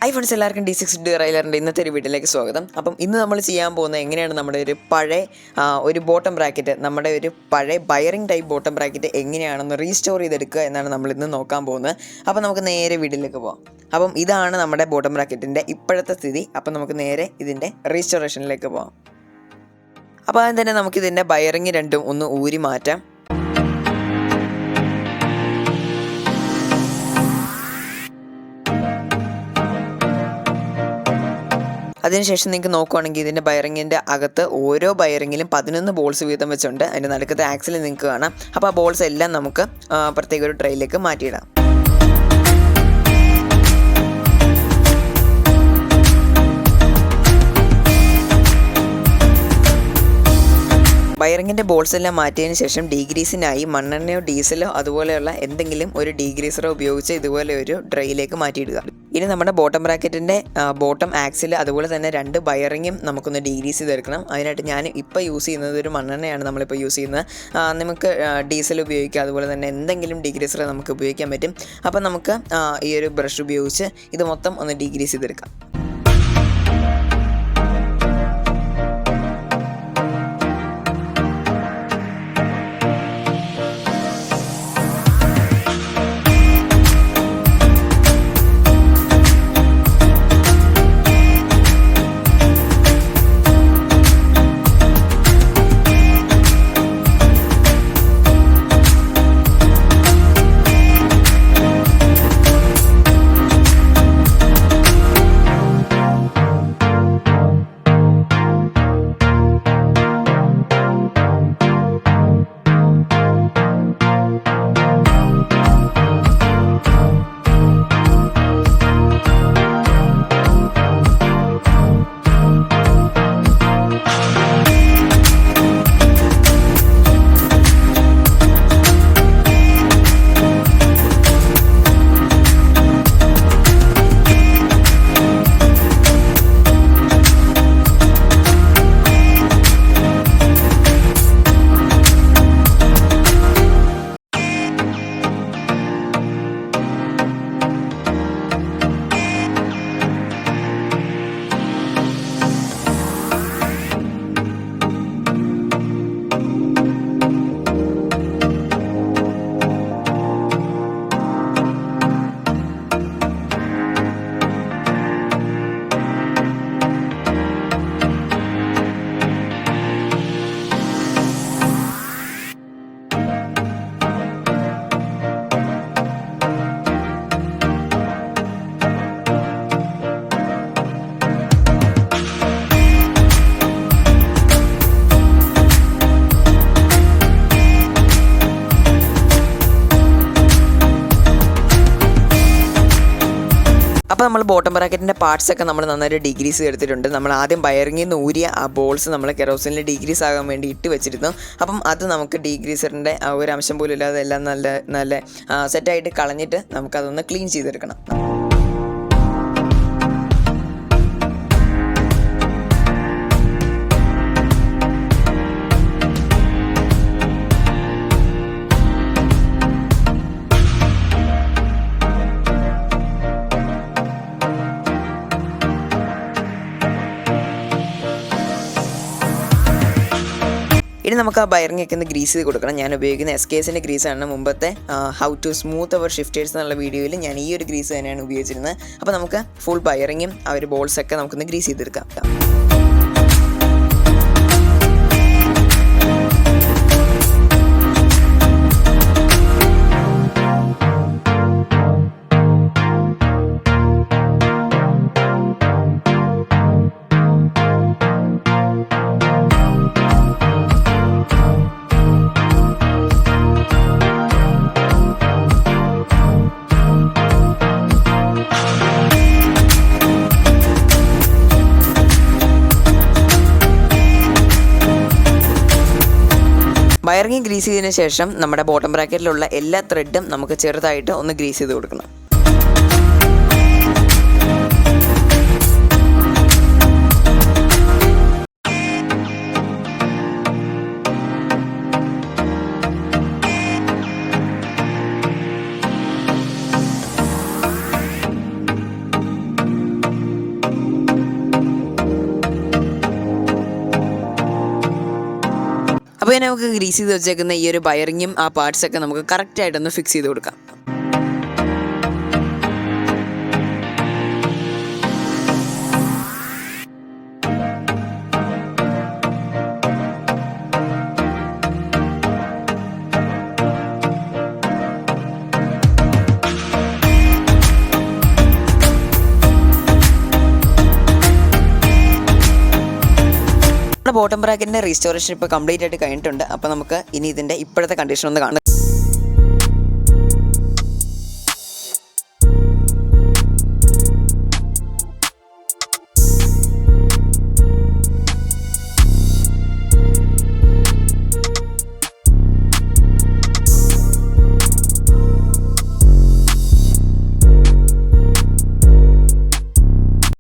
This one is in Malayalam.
ഐ ഫ്രണ്ട്സ് എല്ലാവർക്കും D6 derailleur ഇന്നത്തെ ഒരു വീഡിയോയിലേക്ക് സ്വാഗതം. അപ്പം ഇന്ന് നമ്മൾ ചെയ്യാൻ പോകുന്നത് എങ്ങനെയാണ് നമ്മുടെ ഒരു പഴയ ഒരു ബോട്ടം ബ്രാക്കറ്റ്, നമ്മുടെ ഒരു പഴയ ബയറിംഗ് ടൈപ്പ് ബോട്ടം ബ്രാക്കറ്റ് എങ്ങനെയാണെന്ന് റീസ്റ്റോർ ചെയ്തെടുക്കുക എന്നാണ് നമ്മൾ ഇന്ന് നോക്കാൻ പോകുന്നത്. അപ്പോൾ നമുക്ക് നേരെ വീഡിയോയിലേക്ക് പോകാം. അപ്പം ഇതാണ് നമ്മുടെ ബോട്ടം ബ്രാക്കറ്റിൻ്റെ ഇപ്പോഴത്തെ സ്ഥിതി. അപ്പം നമുക്ക് നേരെ ഇതിൻ്റെ റീസ്റ്റോറേഷനിലേക്ക് പോകാം. അപ്പോൾ ആദ്യം തന്നെ നമുക്കിതിൻ്റെ ബയറിംഗ് രണ്ടും ഒന്ന് ഊരി മാറ്റാം. അതിനുശേഷം നിങ്ങൾക്ക് നോക്കുകയാണെങ്കിൽ ഇതിൻ്റെ ബയറിങ്ങിൻ്റെ അകത്ത് ഓരോ ബയറിങ്ങിലും 11 ബോൾസ് വീതം വെച്ചുണ്ട്. അതിൻ്റെ നടുക്കത്തെ ആക്സിൽ നിങ്ങൾക്ക് കാണാം. അപ്പോൾ ആ ബോൾസ് എല്ലാം നമുക്ക് പ്രത്യേക ഒരു ട്രേയിലേക്ക് മാറ്റിയിടാം. ബയറിങ്ങിൻ്റെ ബോൾസ് എല്ലാം മാറ്റിയതിന് ശേഷം ഡീഗ്രീസിനായി മണ്ണെണ്ണയോ ഡീസലോ അതുപോലെയുള്ള എന്തെങ്കിലും ഒരു ഡീഗ്രീസറോ ഉപയോഗിച്ച് ഇതുപോലെ ഒരു ട്രേയിലേക്ക് മാറ്റിയിടുക. ഇനി നമ്മുടെ ബോട്ടം ബ്രാക്കറ്റിൻ്റെ ബോട്ടം ആക്സിൽ അതുപോലെ തന്നെ 2 ബയറിങ്ങും നമുക്കൊന്ന് ഡീഗ്രീസ് ചെയ്തെടുക്കണം. അതിനായിട്ട് ഞാൻ ഇപ്പോൾ യൂസ് ചെയ്യുന്നത് ഒരു മണ്ണെണ്ണയാണ് നമ്മളിപ്പോൾ യൂസ് ചെയ്യുന്നത്. നമുക്ക് ഡീസൽ ഉപയോഗിക്കാം, അതുപോലെ തന്നെ എന്തെങ്കിലും ഡീഗ്രീസർ നമുക്ക് ഉപയോഗിക്കാൻ പറ്റും. അപ്പം നമുക്ക് ഈ ഒരു ബ്രഷ് ഉപയോഗിച്ച് ഇത് മൊത്തം ഒന്ന് ഡീഗ്രീസ് ചെയ്തെടുക്കാം. അപ്പോൾ നമ്മൾ ബോട്ടം ബ്രാക്കറ്റിൻ്റെ പാർട്സൊക്കെ നമ്മൾ നന്നായിട്ട് ഡീഗ്രീസ് എടുത്തിട്ടുണ്ട്. നമ്മൾ ആദ്യം ബയറിങ്ങിൽ നിന്ന് ഊരിയ ആ ബോൾസ് നമ്മൾ കെറോസിനിൽ ഡീഗ്രീസ് ആകാൻ വേണ്ടി ഇട്ട് വെച്ചിരുന്നു. അപ്പം അത് നമുക്ക് ഡീഗ്രീസറിൻ്റെ ഒരു അംശം പോലും ഇല്ലാതെ എല്ലാം നല്ല സെറ്റായിട്ട് കളഞ്ഞിട്ട് നമുക്കതൊന്ന് ക്ലീൻ ചെയ്തെടുക്കണം. ഇനി നമുക്ക് ആ ബയറിങ്ങൊക്കെ ഒന്ന് ഗ്രീസ് ചെയ്ത് കൊടുക്കണം. ഞാൻ ഉപയോഗിക്കുന്ന SKSൻ്റെ ഗ്രീസാണ്. മുമ്പത്തെ how to smooth our shifters എന്നുള്ള വീഡിയോയിൽ ഞാൻ ഈ ഒരു ഗ്രീസ് തന്നെയാണ് ഉപയോഗിച്ചിരുന്നത്. അപ്പോൾ നമുക്ക് ഫുൾ ബയറിങ്ങും ആ ഒരു ബോൾസൊക്കെ നമുക്കൊന്ന് ഗ്രീസ് ചെയ്തെടുക്കാം. വയറിങ് ഗ്രീസ് ചെയ്തതിന് ശേഷം നമ്മുടെ ബോട്ടം ബ്രാക്കറ്റിലുള്ള എല്ലാ ത്രെഡും നമുക്ക് ചെറുതായിട്ട് ഒന്ന് ഗ്രീസ് ചെയ്ത് കൊടുക്കണം. അപ്പോൾ ഇനി നമുക്ക് ഗ്രീസ് ചെയ്ത് വെച്ചേക്കുന്ന ഈ ഒരു ബയറിങ്ങും ആ പാർട്സൊക്കെ നമുക്ക് കറക്റ്റായിട്ടൊന്ന് ഫിക്സ് ചെയ്ത് കൊടുക്കാം. നമ്മുടെ ബോട്ടം ബ്രാക്കറ്റിൻ്റെ റീസ്റ്റോറേഷൻ ഇപ്പോൾ കംപ്ലീറ്റ് ആയിട്ട് കഴിഞ്ഞിട്ടുണ്ട്. അപ്പോൾ നമുക്ക് ഇനി ഇതിൻ്റെ ഇപ്പോഴത്തെ കണ്ടീഷൻ ഒന്ന് കാണാം.